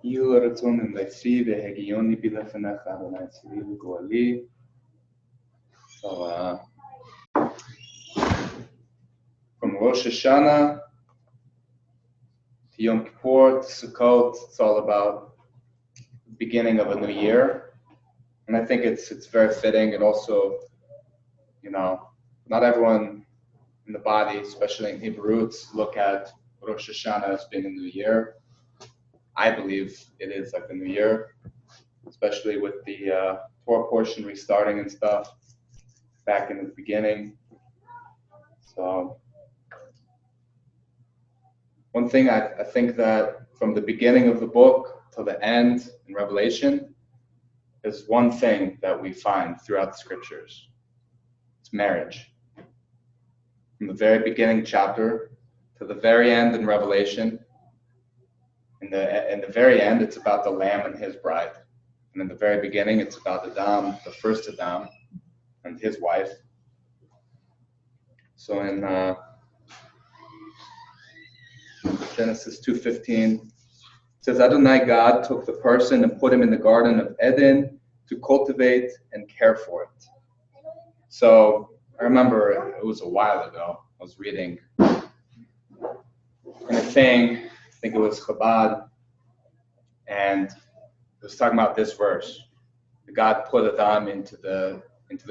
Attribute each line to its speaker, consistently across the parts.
Speaker 1: יהיו רצון אצלי והגיוני בלפניך, אדוני צבי וגואלי. So, from Rosh Hashanah to Yom Kippur to Sukkot, it's all about the beginning of a new year. And I think it's very fitting, and also, not everyone in the body, especially in Hebrew roots, look at Rosh Hashanah as being a new year. I believe it is like a new year, especially with the Torah portion restarting and stuff back in the beginning. So one thing I think that from the beginning of the book to the end in Revelation is one thing that we find throughout the scriptures. It's marriage. From the very beginning chapter to the very end in Revelation, in the very end, it's about the Lamb and his bride. And in the very beginning, it's about Adam, the first Adam, and his wife. So in Genesis 2:15, it says, Adonai God took the person and put him in the Garden of Eden to cultivate and care for it. So I remember it was a while ago, I was reading in a thing, I think it was Chabad, and it was talking about this verse. God put Adam into the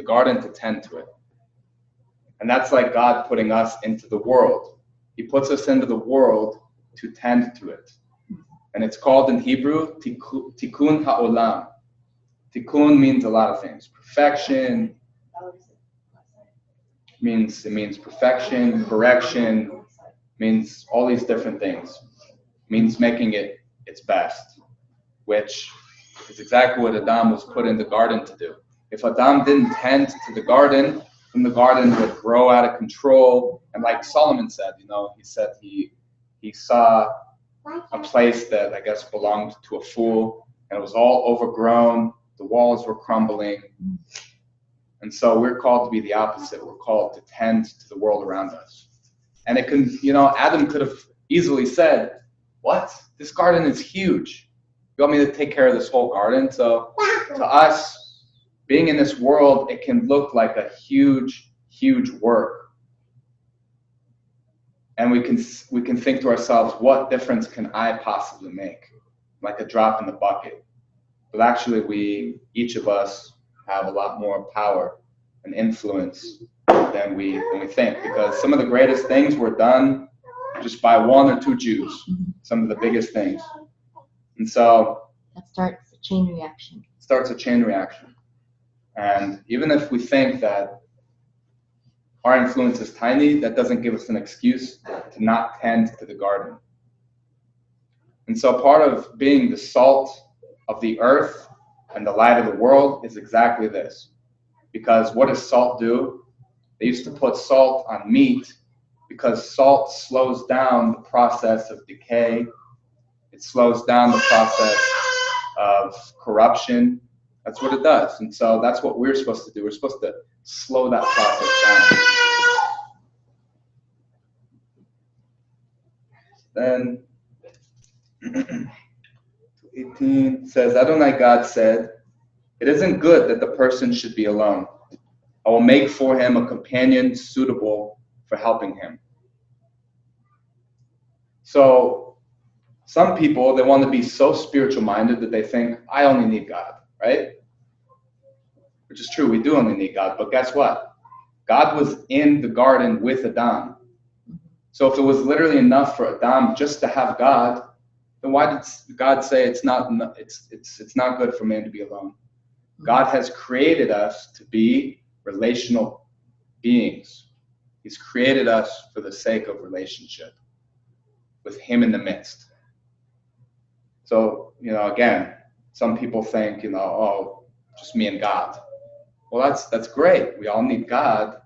Speaker 1: garden to tend to it. And that's like God putting us into the world. He puts us into the world to tend to it. And it's called in Hebrew, Tikkum Olam. Tikkun means a lot of things. Perfection, it means perfection, correction, means all these different things. It means making it its best, which is exactly what Adam was put in the garden to do. If Adam didn't tend to the garden, then the garden would grow out of control. And like Solomon said, he said he saw a place that I guess belonged to a fool, and it was all overgrown. The walls were crumbling. And so we're called to be the opposite. We're called to tend to the world around us. And it can, Adam could have easily said, what? This garden is huge. You want me to take care of this whole garden? So to us, being in this world, it can look like a huge, huge work. And we can think to ourselves, what difference can I possibly make? Like a drop in the bucket. But actually, each of us have a lot more power and influence than we think. Because some of the greatest things were done just by one or two Jews. Some of the biggest things. And so
Speaker 2: that starts a chain reaction.
Speaker 1: And even if we think that our influence is tiny, that doesn't give us an excuse to not tend to the garden. And so part of being the salt of the earth and the light of the world is exactly this. Because what does salt do? They used to put salt on meat because salt slows down the process of decay. It slows down the process of corruption. That's what it does. And so that's what we're supposed to do. We're supposed to slow that process down. Then 18 says, Adonai God said, it isn't good that the person should be alone. I will make for him a companion suitable for helping him. So some people, they want to be so spiritual minded that they think, I only need God, right? Which is true, we do only need God. But guess what? God was in the garden with Adam. So if it was literally enough for Adam just to have God, then why did God say it's not good for man to be alone? God has created us to be relational beings. He's created us for the sake of relationship with him in the midst. So, again, some people think, just me and God. Well, that's great. We all need God,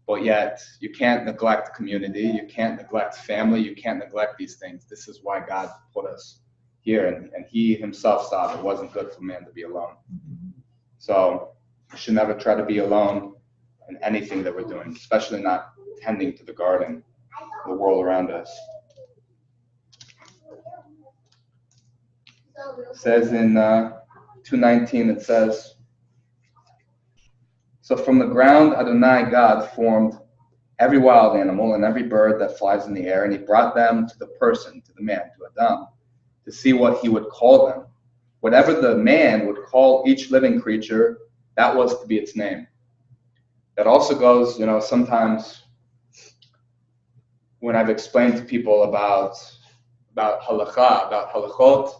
Speaker 1: but yet you can't neglect community. You can't neglect family. You can't neglect these things. This is why God put us here, and he himself saw it wasn't good for man to be alone. So we should never try to be alone in anything that we're doing, especially not tending to the garden, the world around us. It says in 2:19, it says, so from the ground Adonai God formed every wild animal and every bird that flies in the air, and he brought them to the person, to the man, to Adam, to see what he would call them. Whatever the man would call each living creature, that was to be its name. That also goes, sometimes when I've explained to people about halakha, about halachot,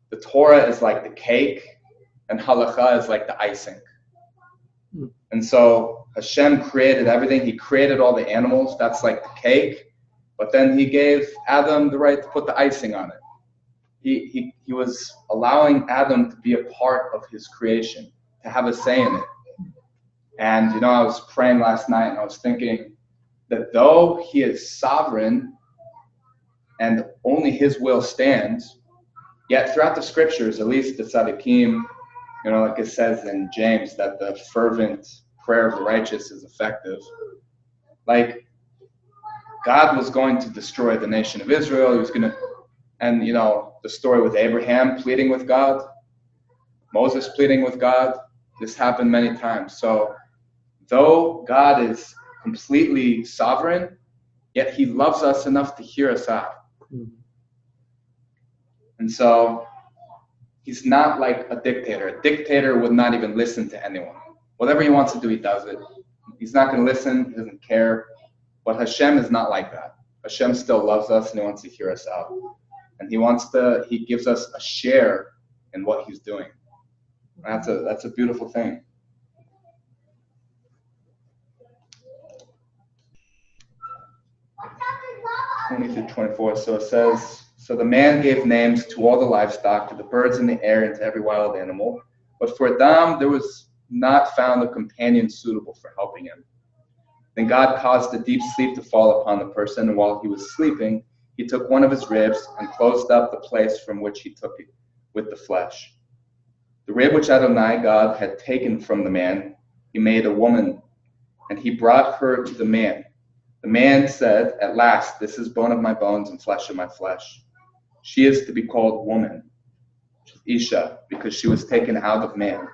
Speaker 1: the Torah is like the cake and halakha is like the icing. And so Hashem created everything. He created all the animals. That's like the cake. But then he gave Adam the right to put the icing on it. He was allowing Adam to be a part of his creation, to have a say in it. And, I was praying last night and I was thinking that though he is sovereign and only his will stands, yet throughout the scriptures, at least the tzaddikim, like it says in James, that the fervent prayer of the righteous is effective. Like, God was going to destroy the nation of Israel. He was going to, and, the story with Abraham pleading with God, Moses pleading with God, this happened many times. So, though God is completely sovereign, yet he loves us enough to hear us out. And so, he's not like a dictator. A dictator would not even listen to anyone. Whatever he wants to do, he does it. He's not going to listen. He doesn't care. But Hashem is not like that. Hashem still loves us and he wants to hear us out. And he gives us a share in what he's doing. That's a beautiful thing. 20-24. So it says, so the man gave names to all the livestock, to the birds in the air, and to every wild animal. But for Adam, there was not found a companion suitable for helping him. Then God caused a deep sleep to fall upon the person, and while he was sleeping, he took one of his ribs and closed up the place from which he took it with the flesh. The rib which Adonai God had taken from the man, he made a woman, and he brought her to the man. The man said, at last, this is bone of my bones and flesh of my flesh. She is to be called woman, Isha, because she was taken out of man.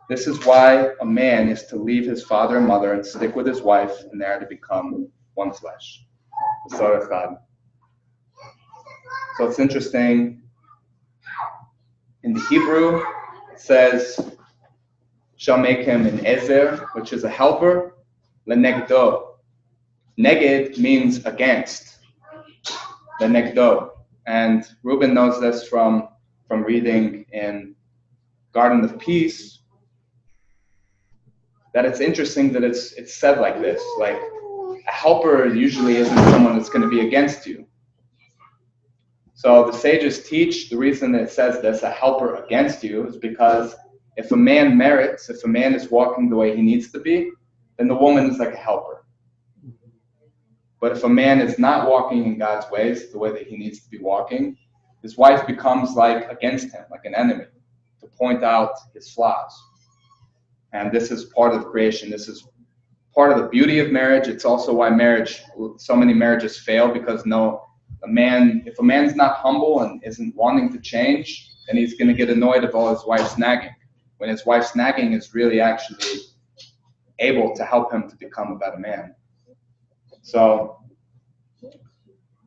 Speaker 1: This is why a man is to leave his father and mother and stick with his wife, and they are to become one flesh. So it's interesting. In the Hebrew, it says, shall make him an ezer, which is a helper, lenegdo. Neged means against, lenegdo. And Reuben knows this from reading in Garden of Peace, that it's interesting that it's said like this. Like, a helper usually isn't someone that's going to be against you. So the sages teach the reason that it says this, a helper against you, is because if a man merits, if a man is walking the way he needs to be, then the woman is like a helper. But if a man is not walking in God's ways, the way that he needs to be walking, his wife becomes like against him, like an enemy, to point out his flaws. And this is part of creation. This is part of the beauty of marriage. It's also why so many marriages fail, because if a man's not humble and isn't wanting to change, then he's going to get annoyed of all his wife's nagging, when his wife's nagging is really actually able to help him to become a better man. So,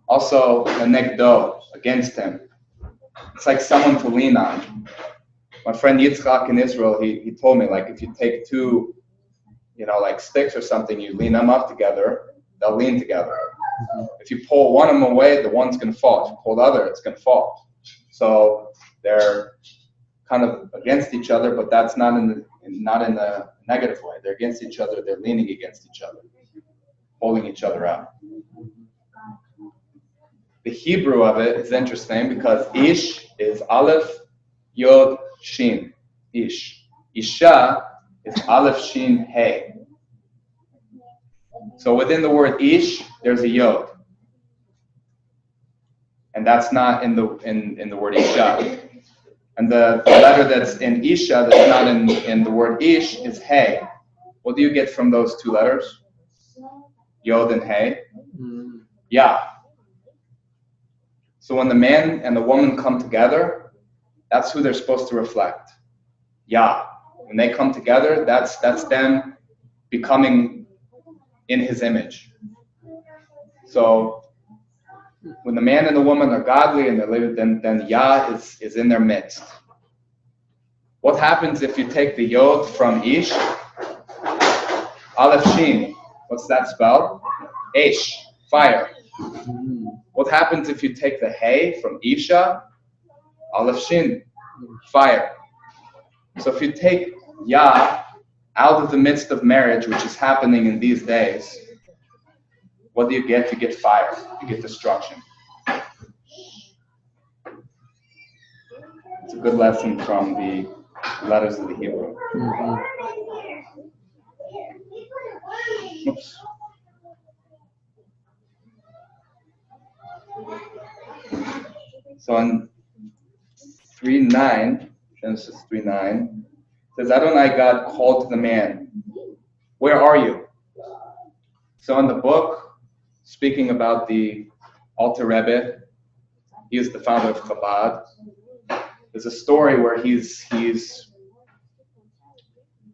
Speaker 1: also, the negdo, against him. It's like someone to lean on. My friend Yitzchak in Israel, he told me, like, if you take two, like sticks or something, you lean them up together, they'll lean together. If you pull one of them away, the one's going to fall. If you pull the other, it's going to fall. So they're kind of against each other, but that's not in the negative way. They're against each other. They're leaning against each other, holding each other up. The Hebrew of it is interesting because Ish is Aleph, Yod, Shin. Ish. Isha is Aleph, Shin, Hey. So within the word Ish, there's a Yod. And that's not in the word Isha. And the letter that's in Isha that's not in the word Ish is Hey. What do you get from those two letters? Yod and Hey? Yeah. So when the man and the woman come together, that's who they're supposed to reflect. Yah. When they come together, that's them becoming in his image. So when the man and the woman are godly and they're living, then Yah is in their midst. What happens if you take the Yod from Ish? Aleph Shin. What's that spell? Ish, fire. What happens if you take the Hey from Isha? Aleph Shin, fire. So if you take Yah out of the midst of marriage, which is happening in these days, what do you get? You get fire. You get destruction. It's a good lesson from the letters of the Hebrew. Oops. So in 3:9, Genesis 3:9, says, Adonai God called to the man, where are you? So in the book, speaking about the Alter Rebbe, he is the founder of Chabad. There's a story where he's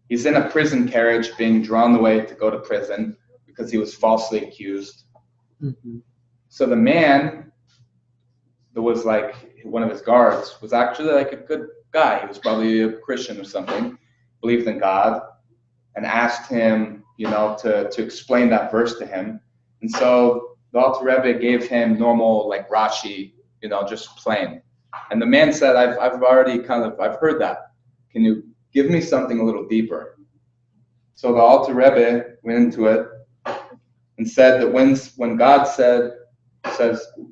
Speaker 1: in a prison carriage being drawn away to go to prison because he was falsely accused. So the man that was like one of his guards was actually like a good guy. He was probably a Christian or something, believed in God, and asked him, to explain that verse to him. And so the Alter Rebbe gave him normal, like Rashi, just plain. And the man said, I've already I've heard that. Can you give me something a little deeper? So the Alter Rebbe went into it and said that when God says,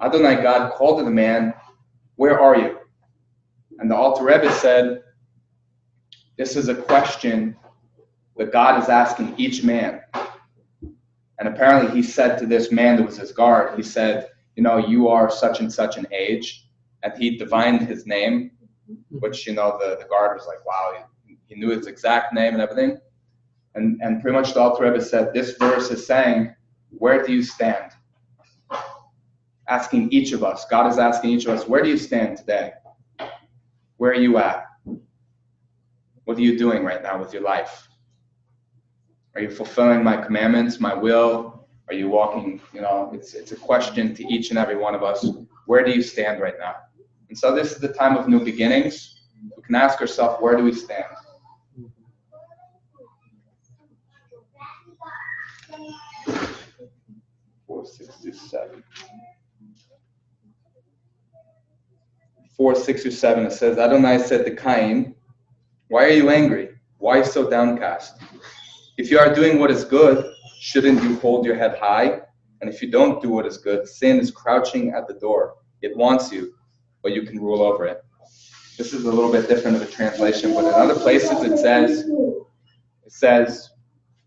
Speaker 1: Adonai God called to the man, where are you? And the Alter Rebbe said, this is a question that God is asking each man. And apparently he said to this man that was his guard, he said, you are such and such an age. And he divined his name, which, the guard was like, wow, he knew his exact name and everything. And pretty much the Alter Rebbe said, this verse is saying, where do you stand? Asking each of us. God is asking each of us, where do you stand today? Where are you at? What are you doing right now with your life? Are you fulfilling my commandments, my will? Are you walking, it's a question to each and every one of us. Where do you stand right now? And so this is the time of new beginnings. We can ask ourselves, where do we stand? Four, 6 through 7. 4, 6 through 7, it says, Adonai said to Cain, why are you angry? Why so downcast? If you are doing what is good, shouldn't you hold your head high? And if you don't do what is good, sin is crouching at the door. It wants you, but you can rule over it. This is a little bit different of a translation, but in other places it says,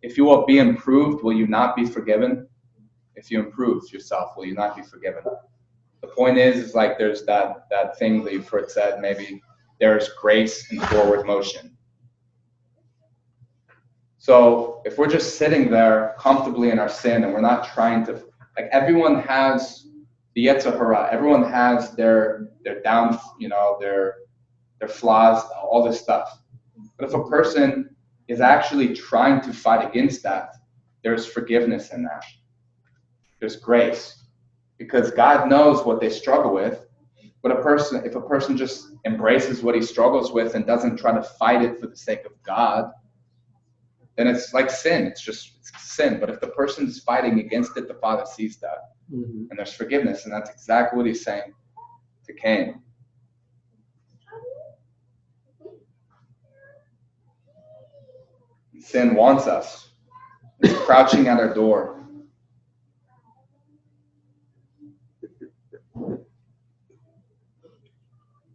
Speaker 1: if you will be improved, will you not be forgiven? If you improve yourself, will you not be forgiven? The point is like there's that thing that you've heard said, maybe there's grace in forward motion. So if we're just sitting there comfortably in our sin and we're not trying to, like everyone has the Yetzer Hara, everyone has their down, their flaws, all this stuff. But if a person is actually trying to fight against that, there's forgiveness in that. There's grace. Because God knows what they struggle with. But if a person just embraces what he struggles with and doesn't try to fight it for the sake of God, then it's like sin. It's sin. But if the person's fighting against it, the Father sees that. And there's forgiveness. And that's exactly what he's saying to Cain. Sin wants us. It's crouching at our door.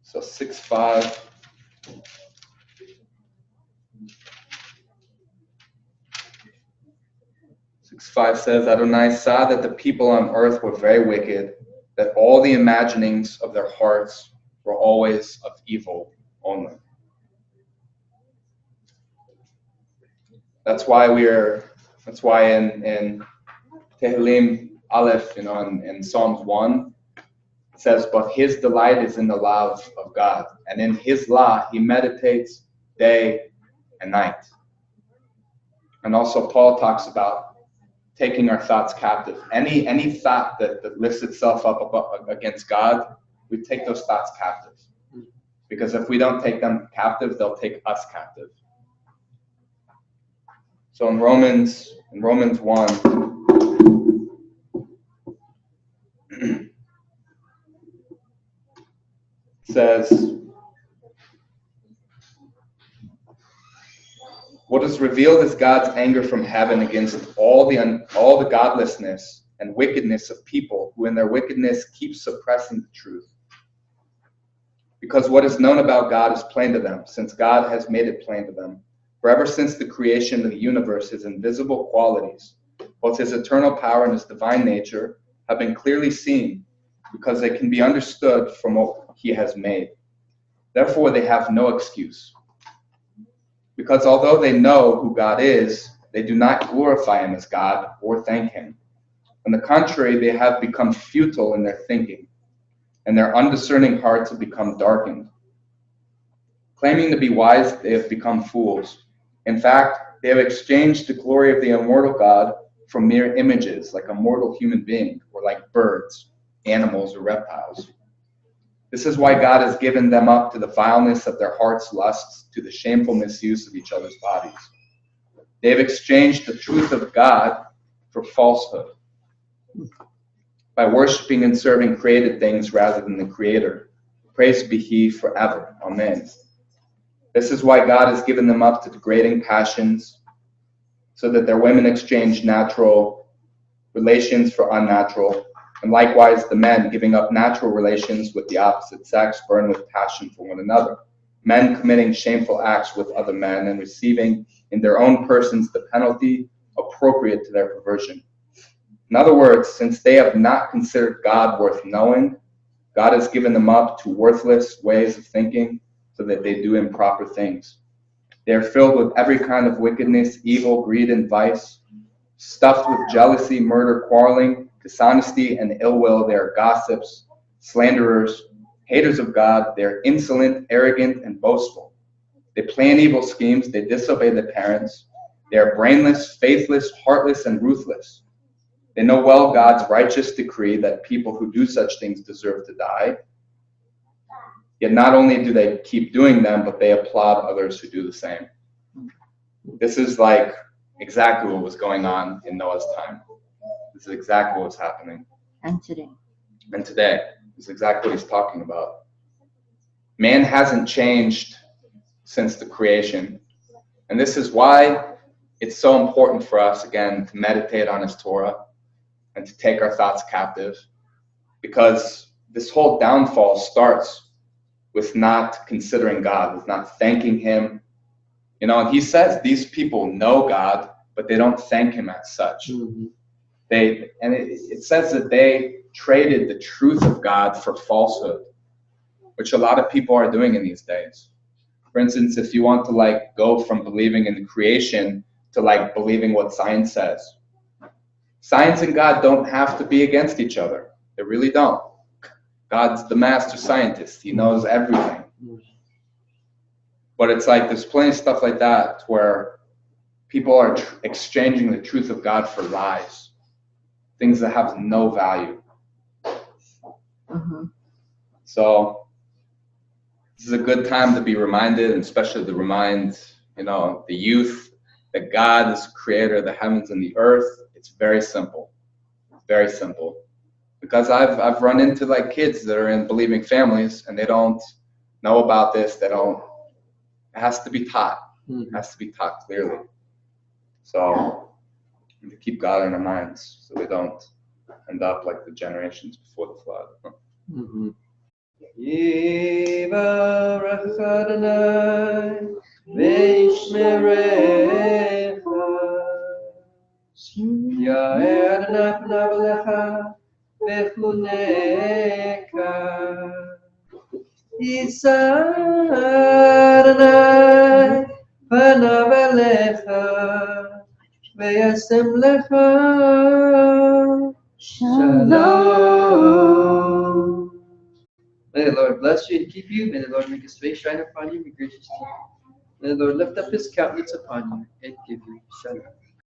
Speaker 1: So 6:5. 6:5 says, Adonai saw that the people on earth were very wicked, that all the imaginings of their hearts were always of evil only. That's why in Tehillim Aleph, in Psalms 1, it It says, but his delight is in the law of God, and in his law he meditates day and night. And also Paul talks about taking our thoughts captive. Any thought that lifts itself up against God, we take those thoughts captive. Because if we don't take them captive, they'll take us captive. So in Romans 1, it says, what is revealed is God's anger from heaven against all the godlessness and wickedness of people who in their wickedness keep suppressing the truth. Because what is known about God is plain to them, since God has made it plain to them. For ever since the creation of the universe, his invisible qualities, both his eternal power and his divine nature, have been clearly seen, because they can be understood from what he has made. Therefore, they have no excuse. Because although they know who God is, they do not glorify him as God or thank him. On the contrary, they have become futile in their thinking, and their undiscerning hearts have become darkened. Claiming to be wise, they have become fools. In fact, they have exchanged the glory of the immortal God for mere images, like a mortal human being, or like birds, animals, or reptiles. This is why God has given them up to the vileness of their hearts' lusts, to the shameful misuse of each other's bodies. They have exchanged the truth of God for falsehood, by worshiping and serving created things rather than the Creator. Praised be he forever. Amen. This is why God has given them up to degrading passions, so that their women exchange natural relations for unnatural, and likewise the men, giving up natural relations with the opposite sex, burn with passion for one another. Men committing shameful acts with other men and receiving in their own persons the penalty appropriate to their perversion. In other words, since they have not considered God worth knowing, God has given them up to worthless ways of thinking so that they do improper things. They are filled with every kind of wickedness, evil, greed, and vice. Stuffed with jealousy, murder, quarreling, dishonesty, and ill will, they are gossips, slanderers, haters of God. They are insolent, arrogant, and boastful. They plan evil schemes. They disobey their parents. They are brainless, faithless, heartless, and ruthless. They know well God's righteous decree that people who do such things deserve to die. Yet not only do they keep doing them, but they applaud others who do the same. This is like exactly what was going on in Noah's time. This is exactly what was happening.
Speaker 2: And today.
Speaker 1: And today. This is exactly what he's talking about. Man hasn't changed since the creation. And this is why it's so important for us, again, to meditate on his Torah and to take our thoughts captive. Because this whole downfall starts with not considering God, with not thanking him. You know, and he says these people know God, but they don't thank him as such. Mm-hmm. It says that they traded the truth of God for falsehood, which a lot of people are doing in these days. For instance, if you want to go from believing in the creation to believing what science says. Science and God don't have to be against each other. They really don't. God's the master scientist. He knows everything. But it's there's plenty of stuff like that where people are exchanging the truth of God for lies. Things that have no value.
Speaker 2: Mm-hmm.
Speaker 1: So this is a good time to be reminded, and especially to remind, the youth that God is creator of the heavens and the earth. It's very simple. Very simple. Because I've run into kids that are in believing families and they don't know about this. It has to be taught. It has to be taught clearly. So we need to keep God in our minds so we don't end up like the generations before the flood. Mm-hmm.
Speaker 3: Yivarech Adonai ve'yishmerecha Ya'er Adonai panav elecha ve'chuneka Yisa Adonai panav elecha ve'yasem lecha Shalom. May the Lord bless you and keep you. May the Lord make his face shine upon you and be gracious to you. May the Lord lift up his countenance upon you and give you shalom.